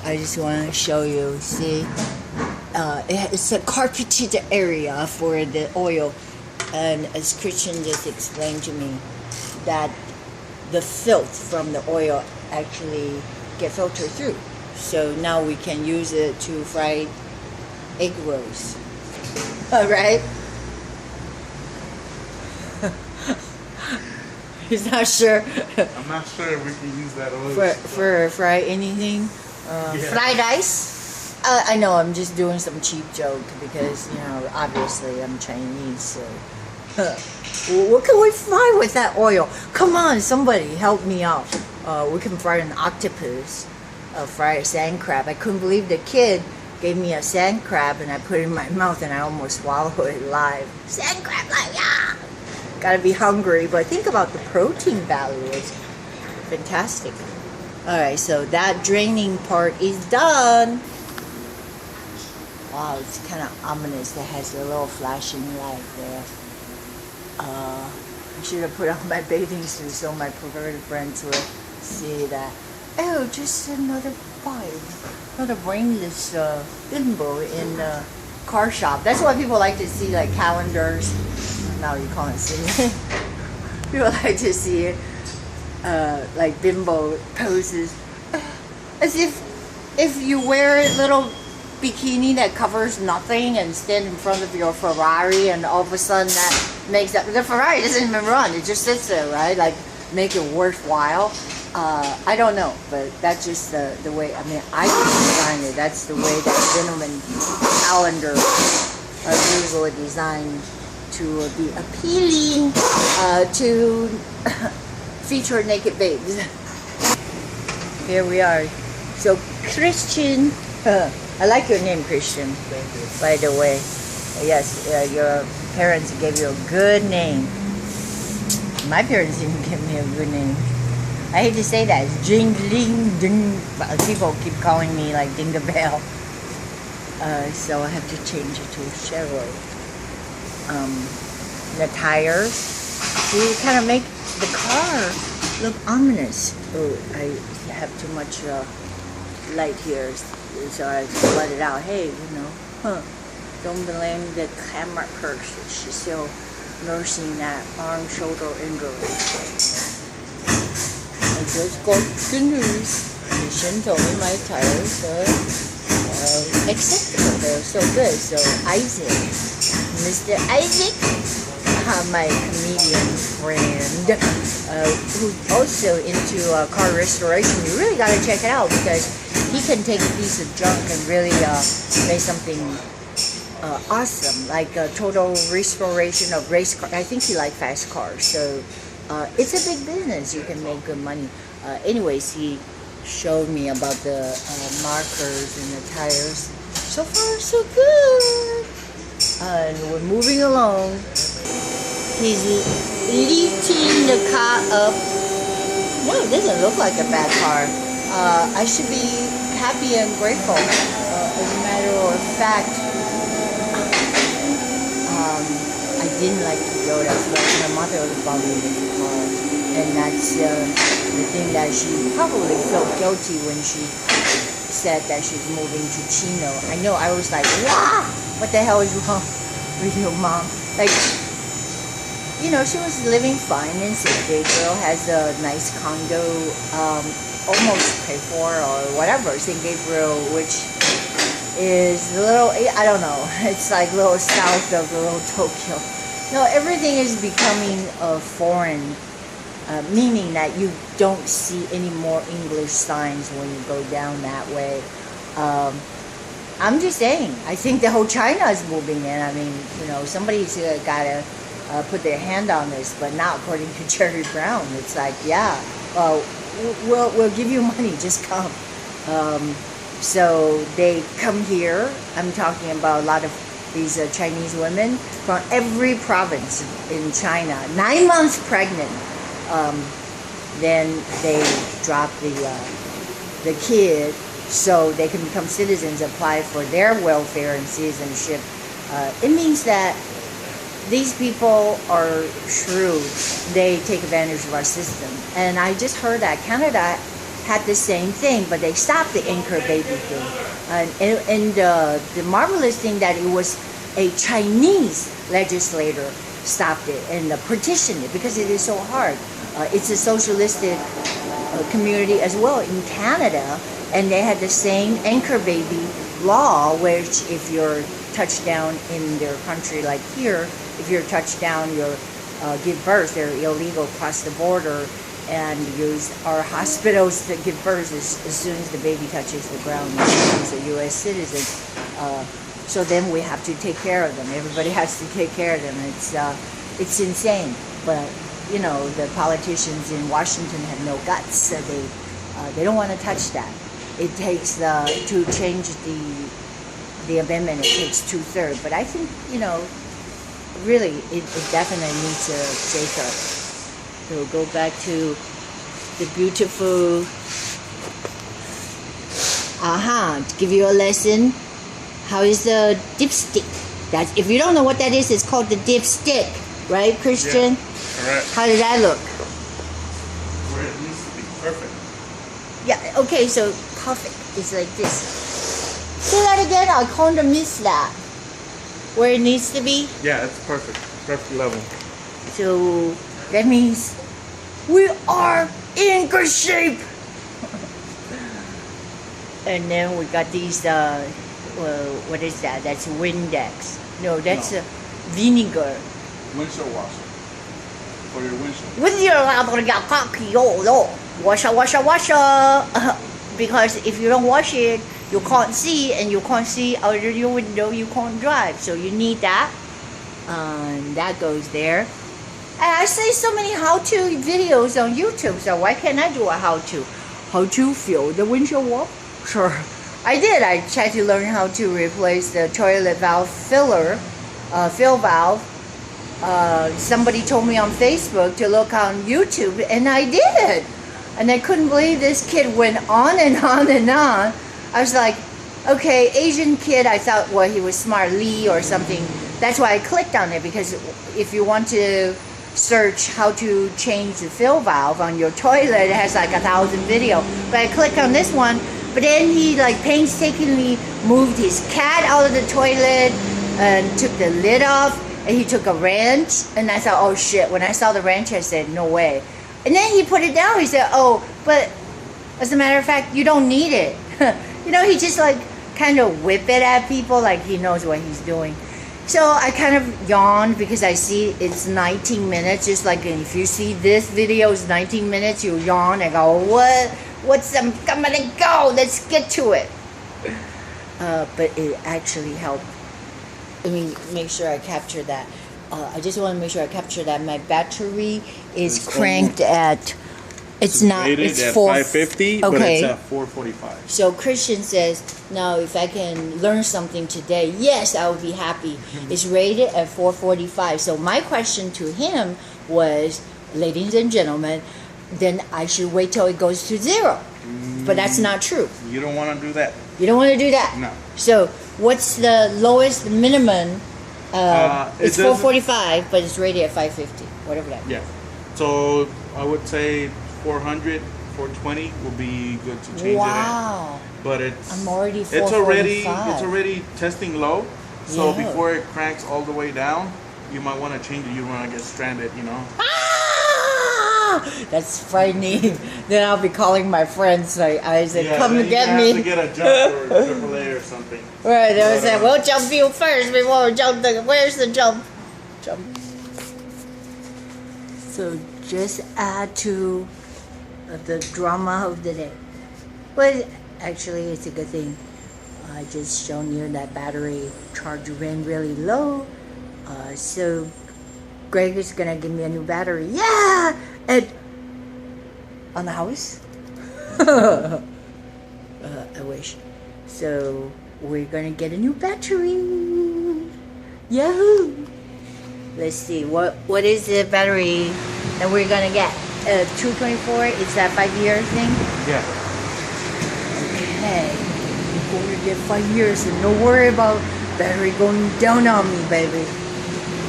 I just want to show you. See, it's a carpeted area for the oil, and as Christian just explained to me, that the filth from the oil actually get filtered through. So now we can use it to fry egg rolls. All right. He's not sure. I'm not sure if we can use that oil for fry anything. Fried rice. I know I'm just doing some cheap joke because obviously I'm Chinese. So what can we fry with that oil? Come on, somebody help me out. We can fry an octopus, fry a sand crab. I couldn't believe the kid gave me a sand crab and I put it in my mouth and I almost swallowed it live. Sand crab, like yeah. Gotta be hungry, but think about the protein value. It's fantastic. Alright, so that draining part is done. Wow, it's kind of ominous. That has a little flashing light there. I should have put on my bathing suit so my perverted friends would see that. Oh, just another vibe. Another brainless bimbo in the car shop. That's why people like to see like calendars. Now you can't see it. People like to see it, like bimbo poses, as if you wear a little bikini that covers nothing and stand in front of your Ferrari, and all of a sudden that makes that the Ferrari doesn't even run; it just sits there, right? Like make it worthwhile. I don't know, but that's just the way. I mean, I designed it. That's the way that gentleman calendar are usually designed to be appealing to feature naked babes. Here we are. So Christian, I like your name, Christian. Thank you. By the way, yes, your parents gave you a good name. My parents didn't give me a good name. I hate to say that. It's Jing Ling Ding. But people keep calling me like Ding the Bell. So I have to change it to Cheryl. The tires, see, kind of make the car look ominous. Oh, I have too much light here, so I just let it out. Hey, don't blame the camera person. She's still nursing that arm, shoulder injury. I just got good news. Mission told me my tires are acceptable. They're so good. So Isaac, Mr. Isaac, my comedian friend, who's also into car restoration, you really got to check it out because he can take a piece of junk and really make something awesome, like a total restoration of race cars. I think he likes fast cars, so it's a big business. You can make good money. Anyways, he showed me about the markers and the tires. So far, so good. And we're moving along. He's lifting the car up. No, it doesn't look like a bad car. I should be happy and grateful. As a matter of fact, I didn't like Toyota, but my mother was bought me the car. And that's the thing that she probably felt guilty when she said that she's moving to Chino. I know, I was like, wow, what the hell is wrong with your mom? Like, she was living fine in St. Gabriel, has a nice condo, almost paid for or whatever, St. Gabriel, which is a little, I don't know, it's like a little south of the little Tokyo. Everything is becoming foreign, meaning that you don't see any more English signs when you go down that way. I'm just saying, I think the whole China is moving in. I mean, somebody's got to put their hand on this, but not according to Jerry Brown. It's like, yeah, we'll give you money, just come. So they come here. I'm talking about a lot of these Chinese women from every province in China, 9 months pregnant. Then they drop the kid so they can become citizens, apply for their welfare and citizenship. It means that these people are shrewd. They take advantage of our system. And I just heard that Canada had the same thing, but they stopped the anchor baby thing. And the marvelous thing that it was a Chinese legislator stopped it and petitioned it because it is so hard. It's a socialistic community as well in Canada, and they had the same anchor baby law, which if you're touched down in their country like here, if you're touched down, you're give birth, they're illegal across the border, and use our hospitals to give birth as soon as the baby touches the ground. He's a U.S. citizen. So then we have to take care of them. Everybody has to take care of them. It's insane. But you know, the politicians in Washington have no guts, so they don't want to touch that. It takes to change the amendment. It takes 2/3. But I think, you know, really it definitely needs a shake-up. So we'll go back to the beautiful. To give you a lesson. How is the dipstick? That's, if you don't know what that is, it's called the dipstick, right, Christian? Yeah, correct. How did that look? Where it needs to be perfect. Yeah, okay, so perfect is like this. Say that again, I kind of missed that. Where it needs to be? Yeah, it's perfect. Perfect level. So that means we are in good shape. And then we got these, what is that? That's Windex. No, that's vinegar. Windshield washer. For your windshield. With your washer. Because if you don't wash it, you can't see, and you can't see out of your window, you can't drive. So you need that. And that goes there. And I see so many how-to videos on YouTube, so why can't I do a how-to? How to fill the windshield wall? Sure. I did. I tried to learn how to replace the toilet valve fill valve. Somebody told me on Facebook to look on YouTube, and I did. And I couldn't believe this kid went on and on and on. I was like, okay, Asian kid. I thought, well, he was smart, Lee or something. That's why I clicked on it, because if you want to search how to change the fill valve on your toilet, it has like 1,000 videos. But I clicked on this one. But then he like painstakingly moved his cat out of the toilet and took the lid off, and he took a wrench, and I thought, oh shit. When I saw the wrench, I said, no way. And then he put it down. He said, oh, but as a matter of fact, you don't need it. You know, he just like kind of whip it at people like he knows what he's doing. So I kind of yawned because I see it's 19 minutes. Just like if you see this video is 19 minutes, you yawn and go, what? What's some, come on and go, let's get to it. But it actually helped. Let me make sure I capture that. I just want to make sure I capture that my battery is cranked at, it's not, it's at 550, but it's at 445. So Christian says, now if I can learn something today, yes, I would be happy. It's rated at 445. So my question to him was, ladies and gentlemen, then I should wait till it goes to 0. But that's not true. You don't want to do that. You don't want to do that? No. So what's the lowest minimum? It's 445, but it's rated at 550. Whatever that. Yeah. So I would say 400, 420 will be good to change it. Wow. But it's I'm already 445. It's already testing low. So before it cranks all the way down, you might want to change it. You don't want to get stranded, you know. That's frightening. Then I'll be calling my friends. I said, come and get me. You have to get a jump or AAA or something. Right. They would say, we'll jump you first before we jump. Where's the jump? Jump. So just add to the drama of the day. But actually, it's a good thing. I just shown you that battery charge ran really low. So Greg is gonna give me a new battery. Yeah! And on the house? I wish. So we're gonna get a new battery. Yahoo! Let's see, what is the battery that we're gonna get? 224, it's that 5-year thing? Yeah. Okay, we're gonna get 5 years and don't worry about battery going down on me, baby.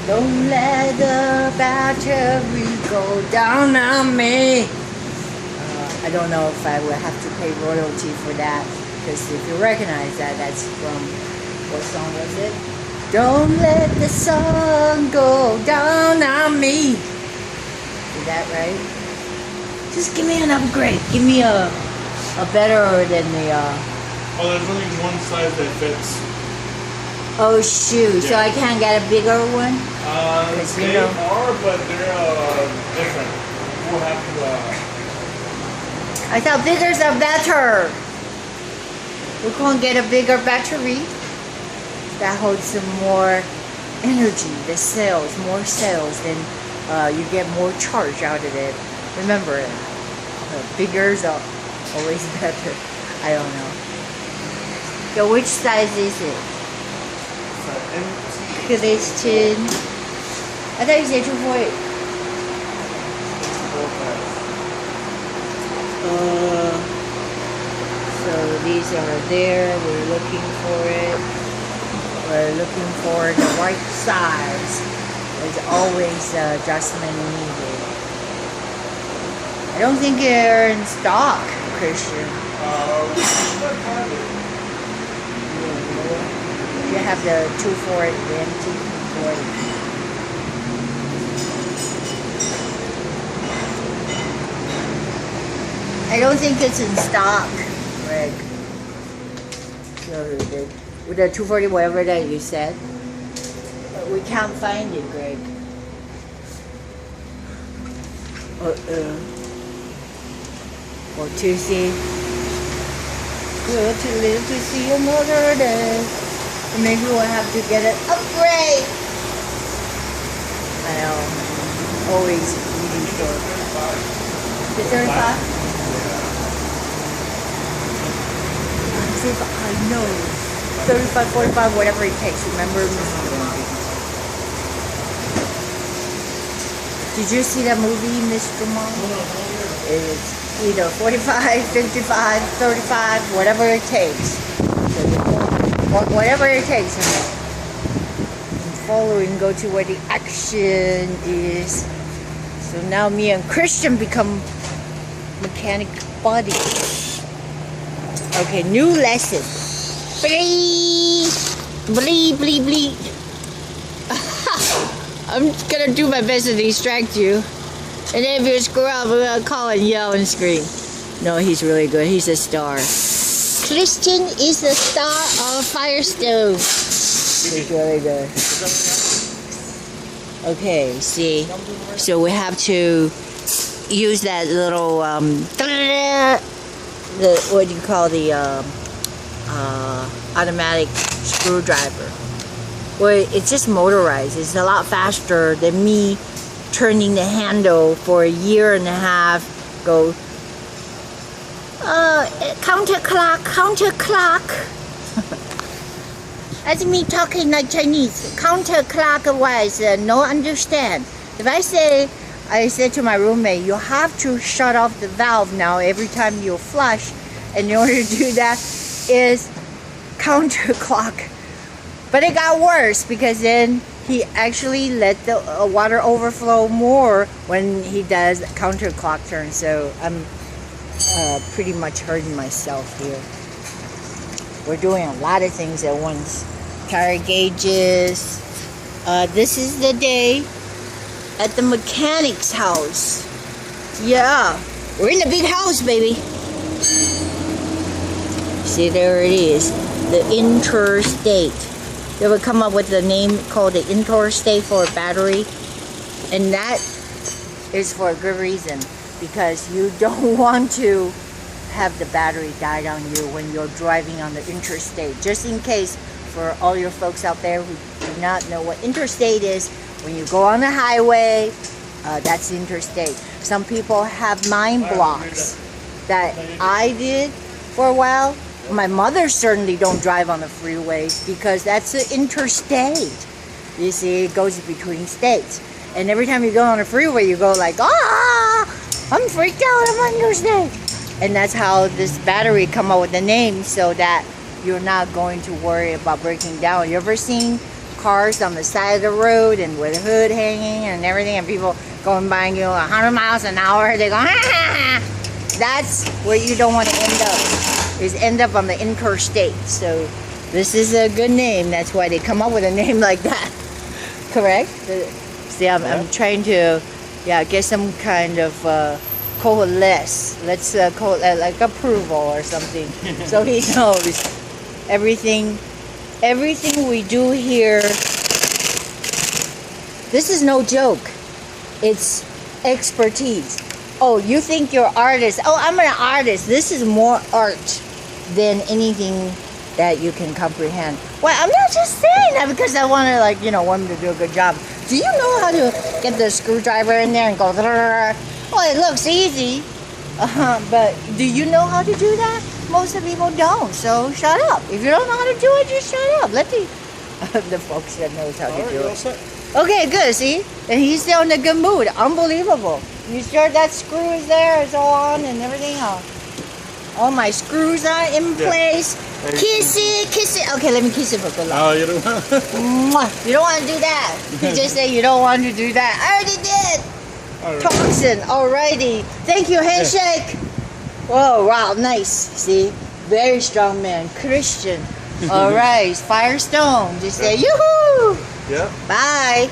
Don't let the battery go down on me. I don't know if I will have to pay royalty for that, because if you recognize that, that's from, what song was it? Don't let the sun go down on me. Is that right? Just give me an upgrade. Give me a better than the. Oh, there's only one size that fits. Oh shoot! Yeah. So I can't get a bigger one. They are, but they're different. We'll have to. I thought biggers are better. We can't get a bigger battery that holds some more energy. The cells, more cells, then you get more charge out of it. Remember, biggers are always better. I don't know. So which size is it? Because it's 10. I thought you said 240. So these are there. We're looking for it. We're looking for the right size. There's always adjustment needed. I don't think they're in stock, Christian. You have the 240, the empty 240. I don't think it's in stock, Greg. With the 240, whatever that you said. But we can't find it, Greg. Or Tuesday. Good to live to see another day. Maybe we'll have to get an upgrade. I know. Always needing for. The 35? I know. 35, 45, whatever it takes. Remember, did you see that movie, Mr. Mom? It's either 45, 55, 35, whatever it takes. Whatever it takes. Following, go to where the action is. So now me and Christian become mechanic buddies. Okay, new lesson. Blee, blee, blee, blee. I'm gonna do my best to distract you. And then if you screw up, I'm gonna call and yell and scream. No, he's really good. He's a star. Christian is the star of Firestone. He's really good. Okay, see. So we have to use that little what do you call the automatic screwdriver. Well, it's just motorized. It's a lot faster than me turning the handle for a year and a half. Go counterclock, counterclock. That's me talking like Chinese. Counterclockwise, no understand. If I said to my roommate, you have to shut off the valve now every time you flush. And in order to do that is counterclock. But it got worse because then he actually let the water overflow more when he does counterclock turn. So I'm pretty much hurting myself here. We're doing a lot of things at once. Tire gauges. This is the day at the mechanic's house. Yeah, we're in the big house, baby. See, there it is. The interstate. They would come up with a name called the interstate for a battery. And that is for a good reason. Because you don't want to have the battery die on you when you're driving on the interstate. Just in case, for all your folks out there who do not know what interstate is, when you go on the highway, that's the interstate. Some people have mind blocks that I did for a while. My mother certainly don't drive on the freeways because that's the interstate. You see, it goes between states. And every time you go on a freeway, you go like, I'm freaked out, I'm on interstate. And that's how this battery come up with the name so that you're not going to worry about breaking down. You ever seen cars on the side of the road and with the hood hanging and everything and people going by you 100 miles an hour? They go, That's where you don't want to end up. Is end up on the interstate. So this is a good name. That's why they come up with a name like that. Correct? See, I'm trying to, get some kind of coalesce. Let's call it like approval or something. So he knows everything we do here. This is no joke. It's expertise. Oh, you think you're artist. Oh, I'm an artist. This is more art than anything that you can comprehend. Well, I'm not just saying that because I want to, like, want him to do a good job. Do you know how to get the screwdriver in there and go, well, it looks easy. But do you know how to do that? Most of the people don't, so shut up. If you don't know how to do it, just shut up. Let the folks that knows how to do it. Okay, good, see? And he's still in a good mood. Unbelievable. You sure that screw is there? It's all on and everything? All my screws are in place. Kiss it, kiss it. Okay, let me kiss it for good luck. Oh, you don't want Mwah. You don't want to do that. You just say you don't want to do that. I already did. Thompson, alrighty. Thank you, handshake. Oh, wow, nice. See? Very strong man. Christian. All right, Firestone. Just say, yoo-hoo. Yeah. Bye.